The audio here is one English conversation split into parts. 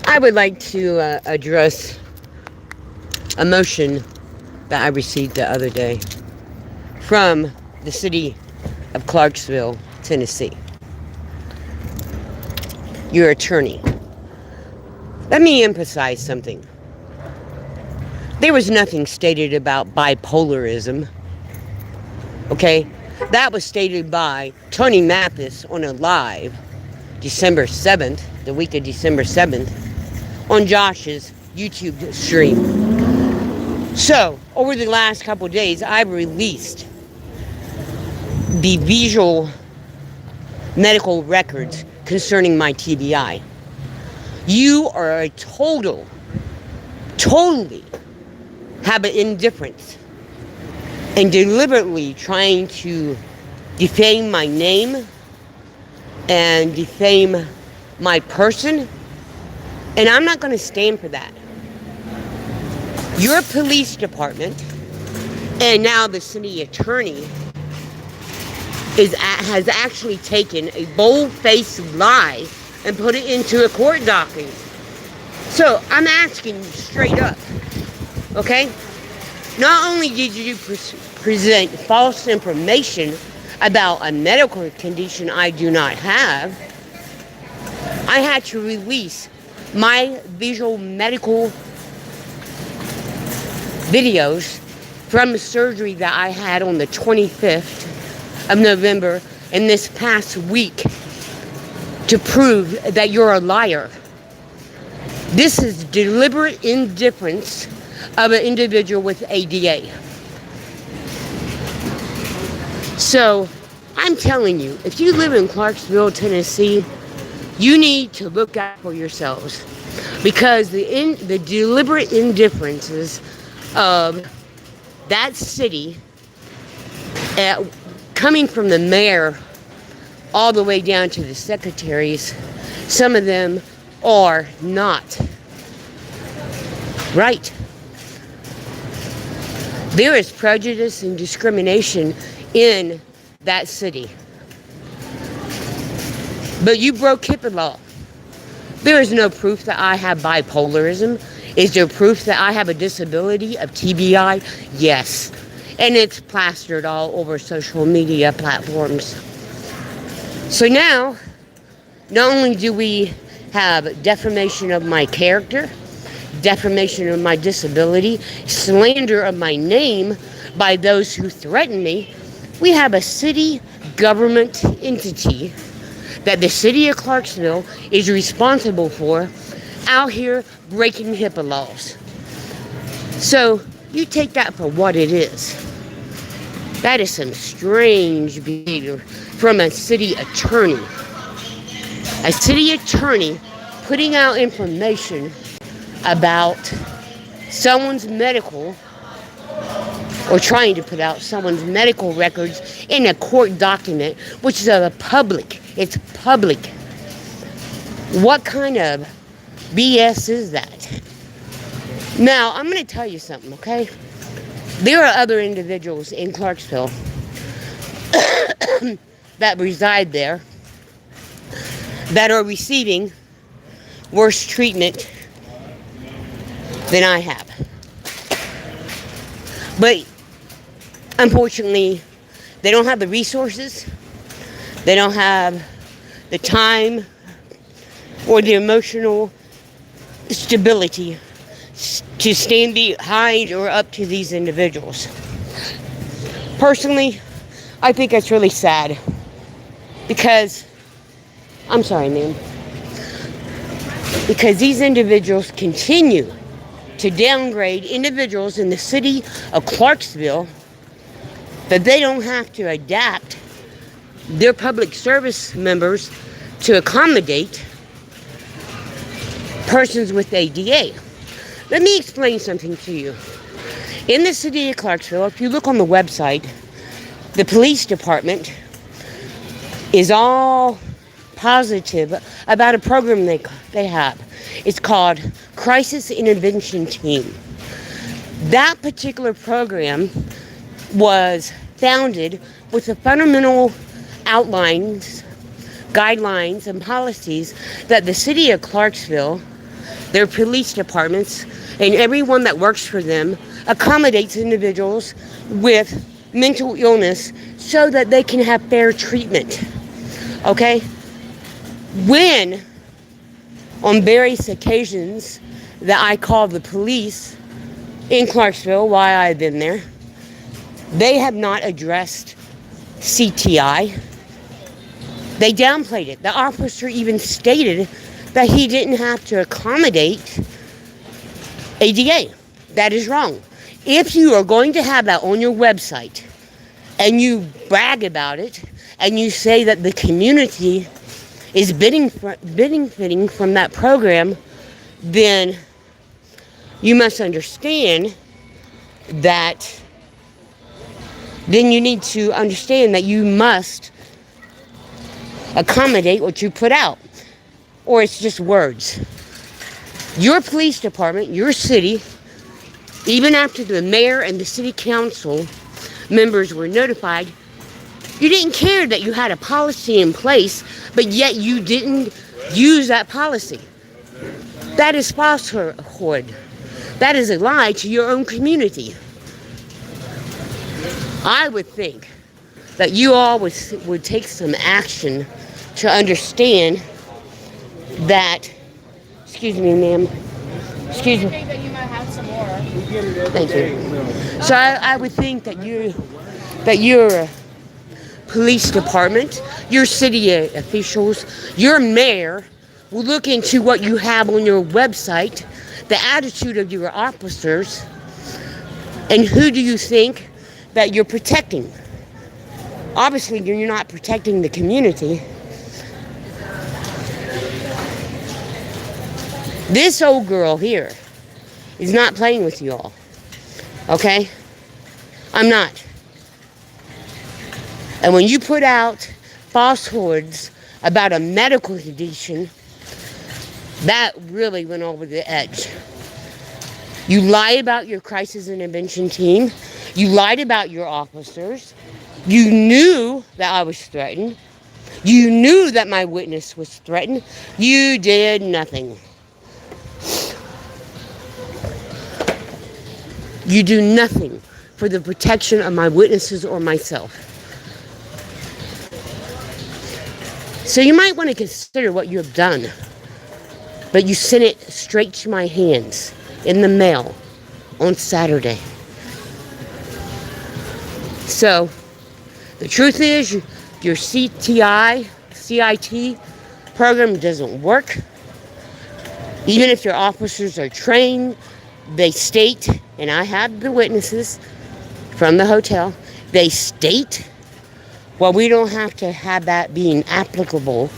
I would like to address a motion that I received the other day from the city of Clarksville, Tennessee. Your attorney. Let me emphasize something. There was nothing stated about bipolarism, okay? That was stated by Tony Mathis on a live December 7th, the week of December 7th, on Josh's YouTube stream. So, over the last couple of days, I've released the visual medical records concerning my TBI. You are a totally have an indifference and deliberately trying to defame my name and defame my person, and I'm not going to stand for that. Your police department and now the city attorney has actually taken a bold-faced lie and put it into a court document. So I'm asking you straight up, okay? Not only did you present false information about a medical condition I do not have, I had to release my visual medical videos from the surgery that I had on the 25th of November in this past week to prove that you're a liar. This is deliberate indifference of an individual with ADA. So, I'm telling you, if you live in Clarksville, Tennessee, you need to look out for yourselves, because the deliberate indifferences of that city, coming from the mayor all the way down to the secretaries, some of them are not right. There is prejudice and discrimination in that city. But you broke HIPAA law. There is no proof that I have bipolarism. Is there proof that I have a disability of TBI? Yes. And it's plastered all over social media platforms. So now, not only do we have defamation of my character, defamation of my disability, slander of my name by those who threaten me, we have a city government entity that the city of Clarksville is responsible for out here breaking HIPAA laws. So you take that for what it is. That is some strange behavior from a city attorney. A city attorney putting out information about someone's medical, or trying to put out someone's medical records in a court document, which is public. It's public. What kind of BS is that? Now, I'm going to tell you something, okay? There are other individuals in Clarksville that reside there that are receiving worse treatment than I have. But unfortunately, they don't have the resources, they don't have the time or the emotional stability to stand behind or up to these individuals. Personally, I think that's really sad, because, I'm sorry, ma'am, because these individuals continue to downgrade individuals in the city of Clarksville, that they don't have to adapt their public service members to accommodate persons with ADA. Let me explain something to you. In the city of Clarksville, if you look on the website, the police department is all positive about a program they have. It's called Crisis Intervention Team. That particular program was founded with the fundamental outlines, guidelines, and policies that the city of Clarksville Their police departments and everyone that works for them accommodates individuals with mental illness so that they can have fair treatment. Okay? When, on various occasions, that I called the police in Clarksville while I've been there, they have not addressed CTI. They downplayed it. The officer even stated that he didn't have to accommodate ADA. That is wrong. If you are going to have that on your website and you brag about it and you say that the community is benefiting from that program, then you must understand that you need to understand that you must accommodate what you put out, or it's just words. Your police department, your city, even after the mayor and the city council members were notified, you didn't care that you had a policy in place, but yet you didn't use that policy. That is falsehood. That is a lie to your own community. I would think that you all would take some action to understand that. Excuse me, ma'am. Excuse me. I think that you might have some more. Thank you. So I would think that your police department, your city officials, your mayor will look into what you have on your website, the attitude of your officers, and who do you think that you're protecting? Obviously, you're not protecting the community. This old girl here is not playing with you all. Okay? I'm not. And when you put out falsehoods about a medical condition, that really went over the edge. You lied about your crisis intervention team. You lied about your officers. You knew that I was threatened. You knew that my witness was threatened. You did nothing. You do nothing for the protection of my witnesses or myself. So you might want to consider what you have done. But you sent it straight to my hands in the mail on Saturday. So the truth is, your CIT program doesn't work. Even if your officers are trained, they state, and I have the witnesses from the hotel, they state, well, we don't have to have that being applicable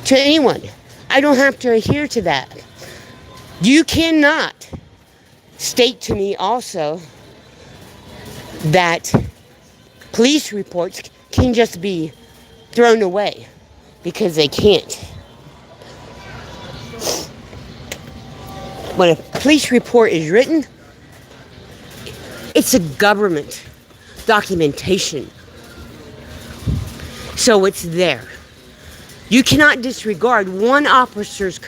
to anyone. I don't have to adhere to that. You cannot state to me also that police reports can just be thrown away, because they can't. When a police report is written, it's a government documentation. So it's there. You cannot disregard one officer's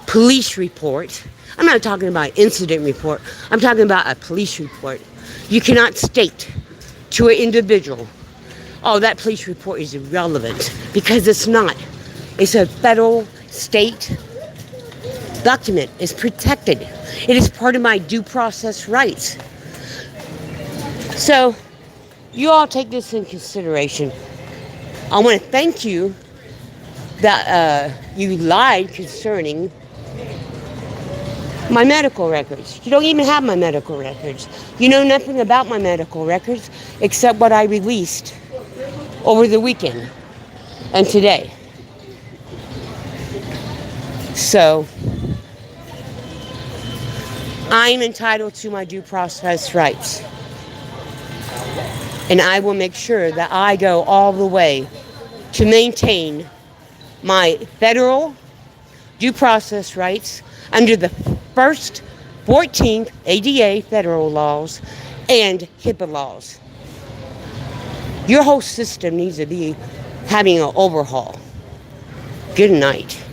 police report. I'm not talking about incident report. I'm talking about a police report. You cannot state to an individual, oh, that police report is irrelevant, because it's not. It's a federal, state document. It's protected. It is part of my due process rights. So, you all take this in consideration. I want to thank you that you lied concerning my medical records. You don't even have my medical records. You know nothing about my medical records except what I released over the weekend and today. So, I'm entitled to my due process rights. And I will make sure that I go all the way to maintain my federal due process rights under the first 14th ADA federal laws and HIPAA laws. Your whole system needs to be having an overhaul. Good night.